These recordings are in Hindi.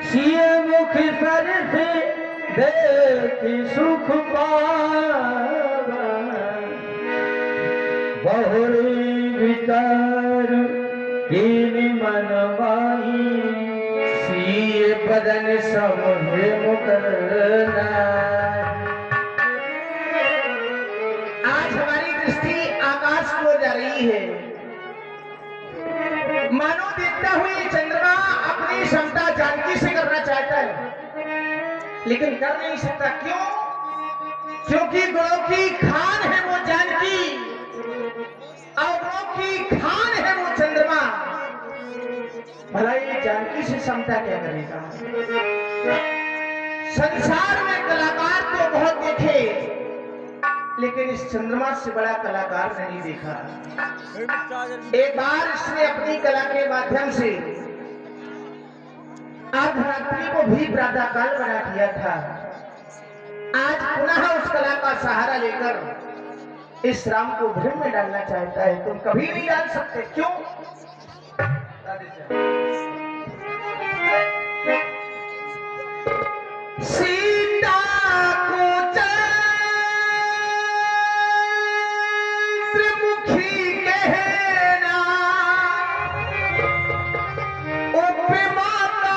सिय मुख सर से देखी सुख पावा बहुरी विचार कीनी मन माही सिय बदन समुझे मुकरना। आज हमारी दृष्टि आकाश को जा रही है। मानो देखता हुए चंद्रमा अपनी क्षमता जानकी से करना चाहता है, लेकिन कर नहीं सकता। क्यों? क्योंकि गुणों की खान है वो जानकी और गुणों की खान है वो चंद्रमा। भला ये जानकी से क्षमता क्या करेगा? संसार में कलाकार तो बहुत देखे, लेकिन इस चंद्रमा से बड़ा कलाकार नहीं देखा। एक बार इसने अपनी कला के माध्यम से अर्धरात्रि को भी प्रातः काल बना दिया था। आज पुनः उस कला का सहारा लेकर इस राम को भ्रम में डालना चाहता है। तुम कभी नहीं डाल सकते। क्यों? सीता को चंद्रमुखी कहना, उपमा का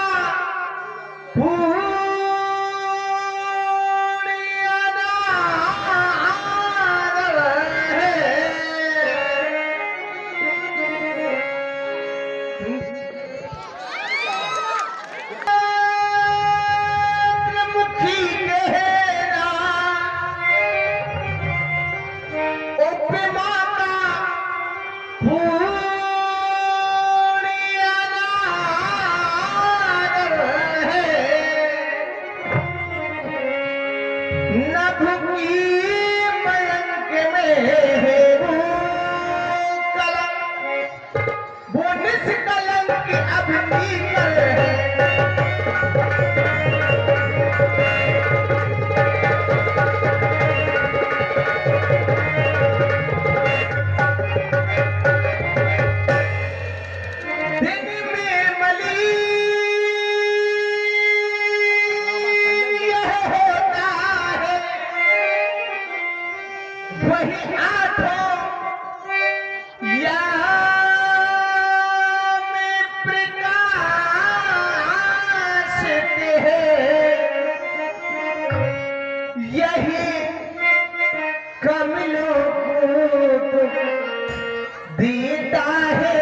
देता है,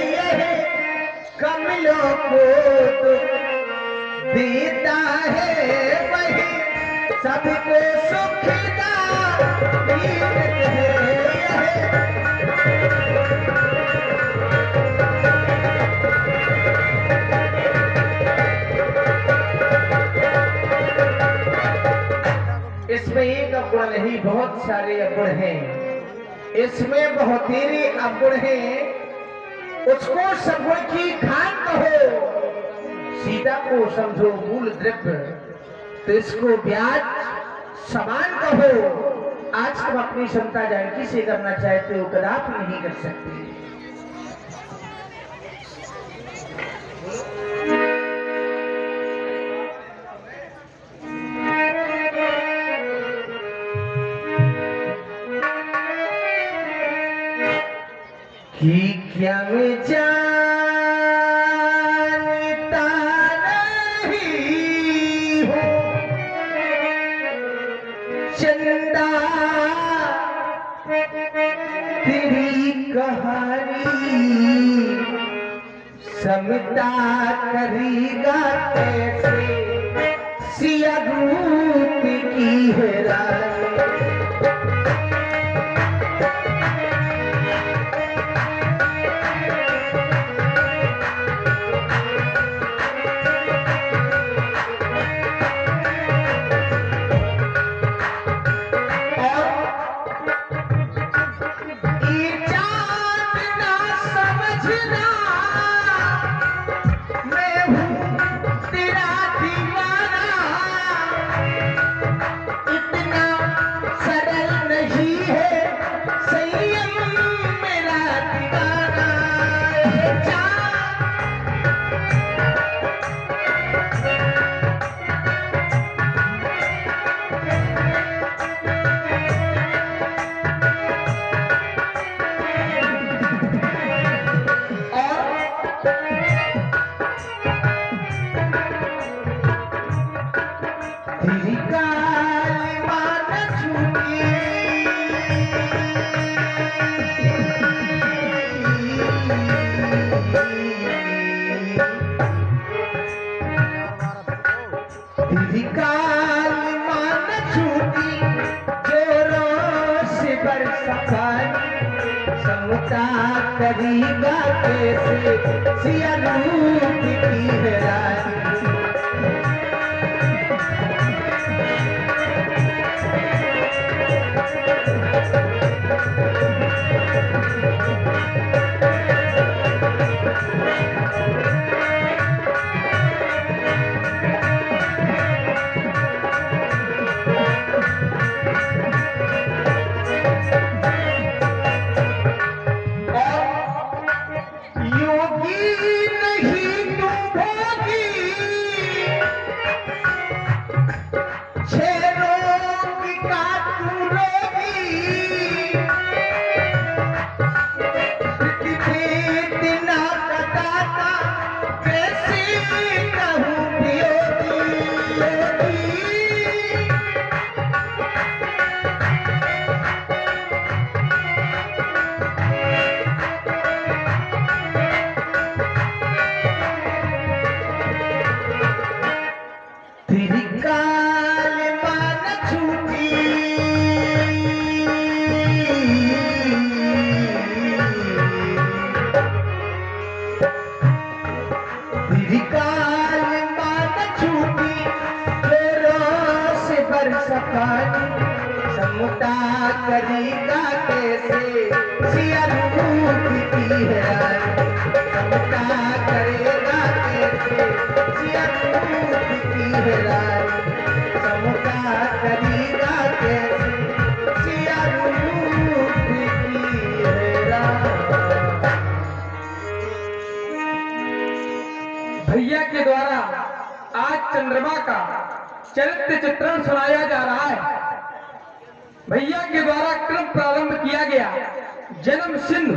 यह कमलों को तो देता है, वही सबको सुखदा इसमें एक अवगुण नहीं, बहुत सारे अवगुण हैं। इसमें बहुतेरे अवगुण हैं। उसको सगुण की खान कहो, सीता को समझो मूल द्रव्य, तो इसको ब्याज समान कहो। आज तुम अपनी क्षमता जानकी से करना चाहते हो, कदापि नहीं कर सकते। कि क्या मैं जानता नहीं हूँ चंदा तेरी कहानी, समता करेगा कैसे सिया रूप की हैरानी। समता करीबा कैसे सिया रूप की है रानी। समता करीबा कैसे सिया रूप की है रानी। समता करेगा कैसे सिया रूप की है रानी। समता करीबा कैसे सिया रूप की है रानी। भैया के द्वारा आज चंद्रमा का चरित्र चित्रण सुनाया जा रहा है। भैया के द्वारा क्रम प्रारंभ किया गया। जन्म सिंधु,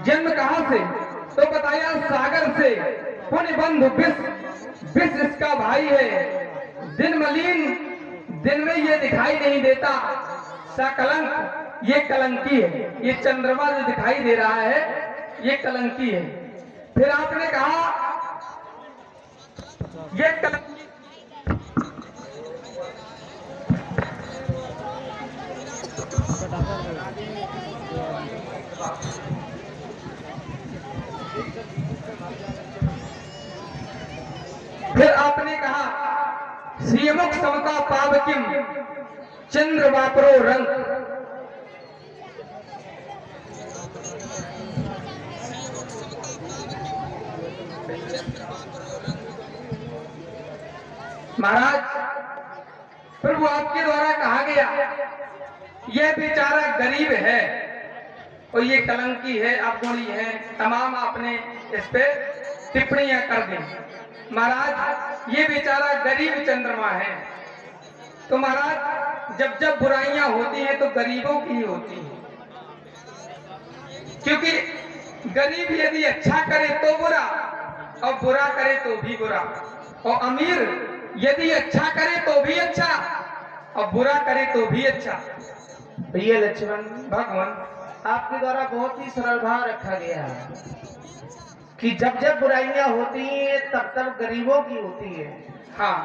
जन्म कहां से, तो बताया सागर से। पुण्य बंधु विष इसका भाई है। दिन मलिन, दिन में ये दिखाई नहीं देता। सकलंक, ये कलंकी है। ये चंद्रमा जो दिखाई दे रहा है ये कलंकी है। फिर आपने कहा ये कलंकी, फिर आपने कहा श्रीमुख समता पावकिम चंद्र वापरो रंग। महाराज, प्रभु आपके द्वारा कहा गया यह बेचारा गरीब है और ये कलंकी है, अवगुणी है, तमाम आपने इस पे टिप्पणियां कर दी। महाराज, ये बेचारा गरीब चंद्रमा है। तो महाराज, जब जब बुराइयां होती हैं तो गरीबों की ही होती हैं, क्योंकि गरीब यदि अच्छा करे तो बुरा और बुरा करे तो भी बुरा, और अमीर यदि अच्छा करे तो भी अच्छा और बुरा करे तो भी अच्छा। भैया लक्ष्मण भगवान, आपके द्वारा बहुत ही सरल भाव रखा गया है कि जब जब बुराइयां होती हैं तब तब गरीबों की होती है। हाँ,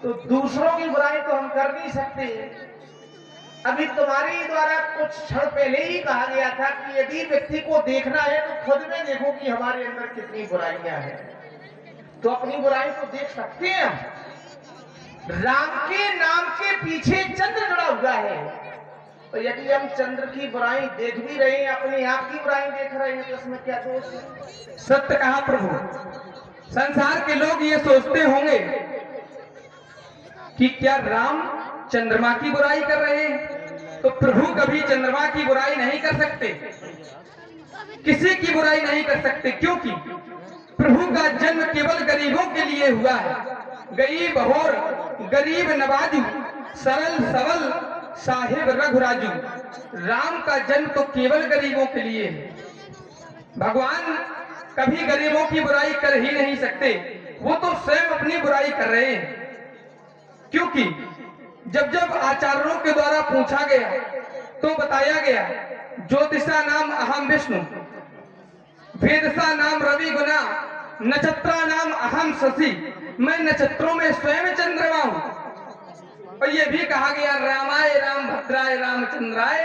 तो दूसरों की बुराई तो हम कर नहीं सकते। अभी तुम्हारे द्वारा कुछ क्षण पहले ही कहा गया था कि यदि व्यक्ति को देखना है तो खुद में देखो कि हमारे अंदर कितनी बुराइयां हैं। तो अपनी बुराई तो देख सकते हैं हम। राम के नाम के पीछे चंद्र जुड़ा हुआ है, तो यदि हम चंद्र की बुराई देख भी रहे हैं, अपने आप की बुराई देख रहे हैं, तो इसमें क्या दोष है? सत्य कहा प्रभु। संसार के लोग ये सोचते होंगे कि क्या राम चंद्रमा की बुराई कर रहे हैं, तो प्रभु कभी चंद्रमा की बुराई नहीं कर सकते, किसी की बुराई नहीं कर सकते, क्योंकि प्रभु का जन्म केवल गरीबों के लिए हुआ है। गरीब और गरीब नवाजू, सरल सबल साहिब रघुराजू। राम का जन्म तो केवल गरीबों के लिए है। भगवान कभी गरीबों की बुराई कर ही नहीं सकते, वो तो स्वयं अपनी बुराई कर रहे हैं। क्योंकि जब जब आचार्यों के द्वारा पूछा गया तो बताया गया, ज्योतिषा नाम अहम विष्णु, वेदसा नाम रवि गुना, नक्षत्रा नाम अहम शशि। मैं नक्षत्रों में स्वयं चंद्रमा हूं। और ये भी कहा गया, रामाय राम भद्राय रामचंद्राय,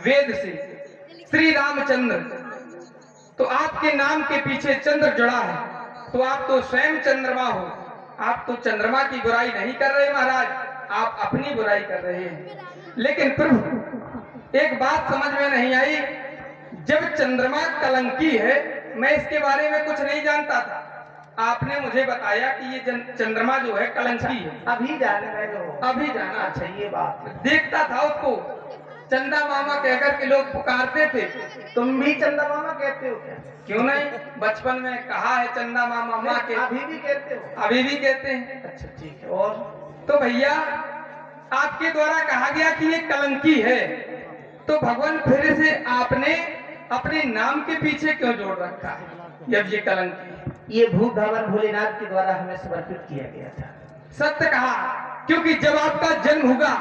वेद से श्री रामचंद्र तो आपके नाम के पीछे चंद्र जुड़ा है, तो आप तो स्वयं चंद्रमा हो। आप तो चंद्रमा की बुराई नहीं कर रहे महाराज, आप अपनी बुराई कर रहे हैं। लेकिन प्रभु एक बात समझ में नहीं आई, जब चंद्रमा कलंकी है, मैं इसके बारे में कुछ नहीं जानता था, आपने मुझे बताया कि ये चंद्रमा जो है कलंकी है। अभी जाने लगे हो? अभी जाना। अच्छा ये बात है। देखता था उसको चंदा मामा कहकर के लोग पुकारते थे। तुम भी चंदा मामा कहते हो क्या? क्यों नहीं, बचपन में कहा है चंदा मामा माँ के। अभी भी कहते हो? अभी भी कहते हैं। अच्छा ठीक है। और तो भैया आपके द्वारा कहा गया कि ये कलंकी है, तो भगवान फिर से आपने अपने नाम के पीछे क्यों जोड़ रखा है जब ये कलंकी? ये भूत भगवान भोलेनाथ के द्वारा हमें समर्पित किया गया था। सत्य कहा, क्योंकि जब आपका जन्म होगा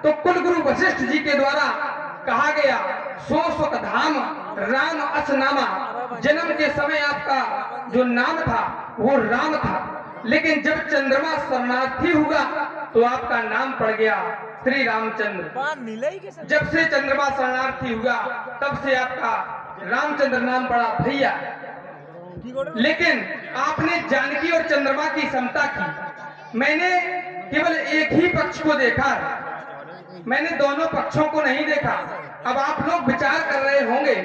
तो कुल गुरु वशिष्ठ जी के द्वारा कहा गया, सो सुख धाम राम असनामा। जन्म के समय आपका जो नाम था वो राम था, लेकिन जब चंद्रमा शरणार्थी हुआ तो आपका नाम पड़ गया श्री रामचंद्र। जब से चंद्रमा शरणार्थी हुआ तब से आपका रामचंद्र नाम पड़ा भैया। लेकिन आपने जानकी और चंद्रमा की समता की। मैंने केवल एक ही पक्ष को देखा है, मैंने दोनों पक्षों को नहीं देखा। अब आप लोग विचार कर रहे होंगे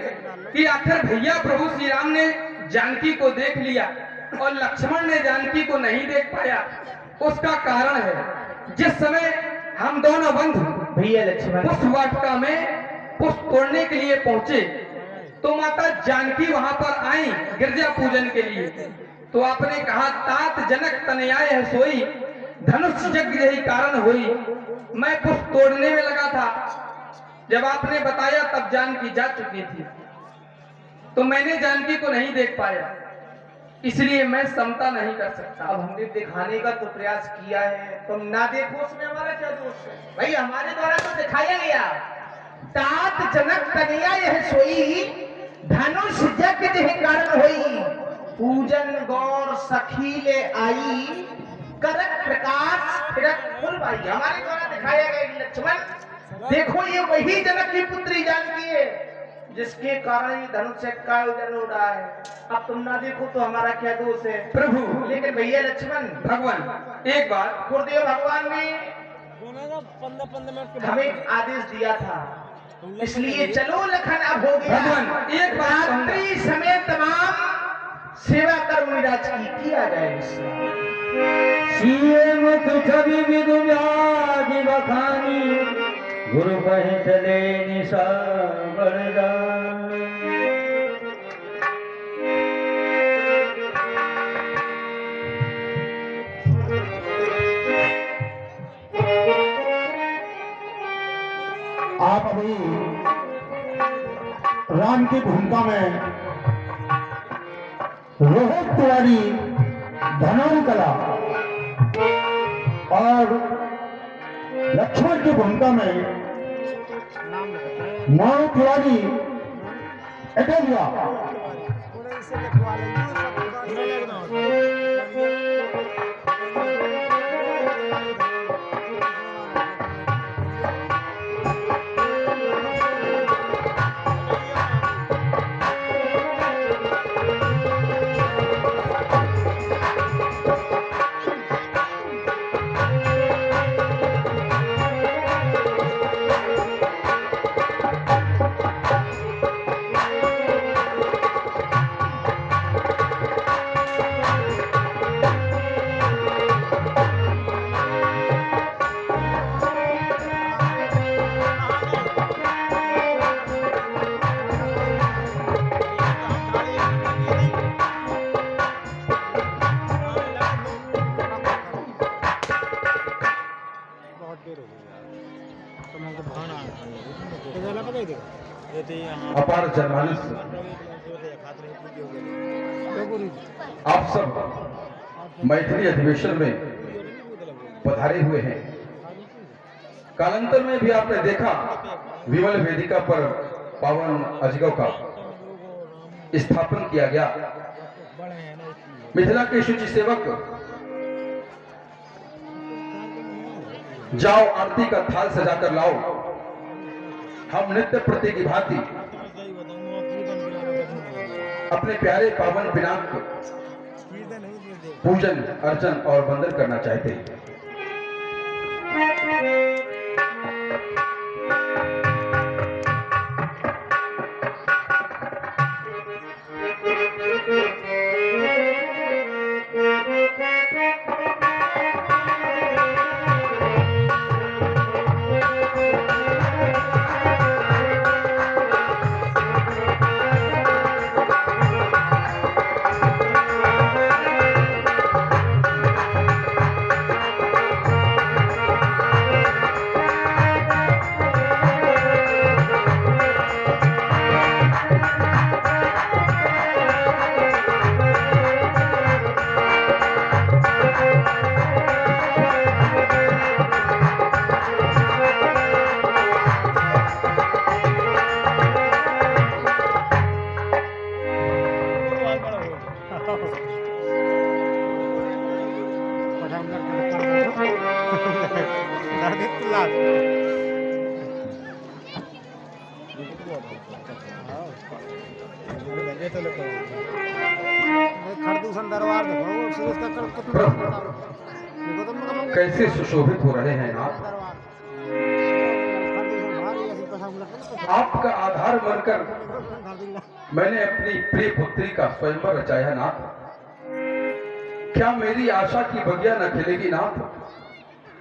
कि आखिर भैया प्रभु श्री राम ने जानकी को देख लिया और लक्ष्मण ने जानकी को नहीं देख पाया। उसका कारण है, जिस समय हम दोनों बंधु भैया लक्ष्मण पुष्प वाटिका में पुष्प तोड़ने के लिए पहुंचे, तो माता जानकी वहां पर आई गिरजा पूजन के लिए। तो आपने कहा, तात जनक तनयाय है सोई, धनुष यज्ञ यही कारण हुई। मैं पुष्प तोड़ने में लगा था, जब आपने बताया तब जानकी जा चुकी थी, तो मैंने जानकी को नहीं देख पाया, इसलिए मैं समता नहीं कर सकता। अब हमने दिखाने का तो प्रयास किया है, तुम ना देखो उसमें हमारा क्या दोष है? भाई हमारे द्वारा तो दिखाया गया, तात जनक तनया यह सोई, धनुष यज्ञ यह कारण होई, पूजन गौर सखी ले आई, करक प्रकाश फिरक फुल भाई। हमारे द्वारा दिखाया गया लक्ष्मण देखो, ये वही जनक की पुत्री जानकी है जिसके कारण ये धनुष का आयोजन हो रहा है। अब तुम ना देखो तो हमारा क्या दोष है प्रभु? लेकिन भैया लक्ष्मण भगवान एक बात, गुरुदेव भगवान ने हमें आदेश दिया था, इसलिए चलो लखन अब हो गया। भगवान एक बात, रात्रि समय तमाम सेवा कर्म विराज की किया जाए। मुख छवि विदु व्याधि बखानी, गुरु कहे चले निशा बरदान। आप अभी राम की भूमिका में रोहित तिवारी धनौन कला और लक्ष्मण की भूमिका में मानव तिवारी एटेलिया अपार जनमानस आप सब मैथिली अधिवेशन में पधारे हुए हैं। कालांतर में भी आपने देखा विमल वेदिका पर पावन अजगव का स्थापन किया गया। मिथिला के शुचि सेवक जाओ आरती का थाल सजाकर लाओ। हम नित्य प्रति की भांति अपने प्यारे पावन पिनाक पूजन अर्चन और वंदन करना चाहते हैं। कैसे सुशोभित हो रहे हैं आप। आपका आधार बनकर मैंने अपनी प्रिय पुत्री का स्वयंवर रचाया नाथ। क्या मेरी आशा की बगिया न खिलेगी नाथ।